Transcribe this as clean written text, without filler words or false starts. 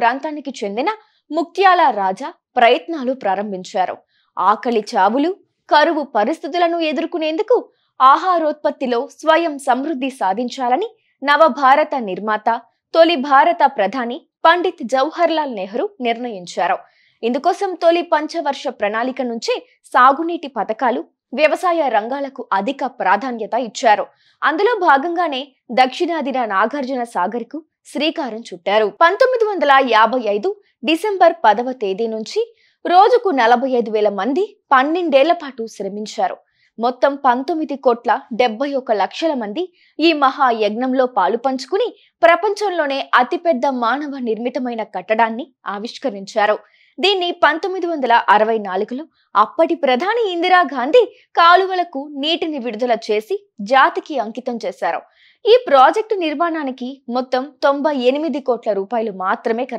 ప్రాంతానికి చెందిన ముక్త్యాల రాజా ప్రయత్నాలు ప్రారంభించారు. ఆకలి చావులు, కరువు పరిస్థితులను ఎదుర్కొనేందుకు ఆహారోత్పత్తిలో స్వయం సమృద్ధి సాధించాలని నవభారత నిర్మాత, తొలి భారత ప్రధాని పండిత్ జవహర్లాల్ నెహ్రూ నిర్ణయించారు. ఇందుకోసం తొలి పంచవర్ష ప్రణాళిక నుంచి సాగునీటి పథకాలు, వ్యవసాయ రంగాలకు అధిక ప్రాధాన్యత ఇచ్చారు. అందులో భాగంగానే దక్షిణాదిన నాగార్జున సాగర్ కు శ్రీకారం చుట్టారు. 1955 డిసెంబర్ 10వ తేదీ నుంచి రోజుకు 45,000 మంది 12 ఏళ్ల పాటు శ్రమించారు. మొత్తం 19,71,00,000 మంది ఈ మహాయజ్ఞంలో పాలు పంచుకుని ప్రపంచంలోనే అతిపెద్ద మానవ నిర్మితమైన కట్టడాన్ని ఆవిష్కరించారు. దీన్ని 1964లో అప్పటి ప్రధాని ఇందిరాగాంధీ కాలువలకు నీటిని విడుదల చేసి జాతికి అంకితం చేశారు. ఈ ప్రాజెక్టు నిర్మాణానికి మొత్తం 98 కోట్ల రూపాయలు మాత్రమే ఖర్చు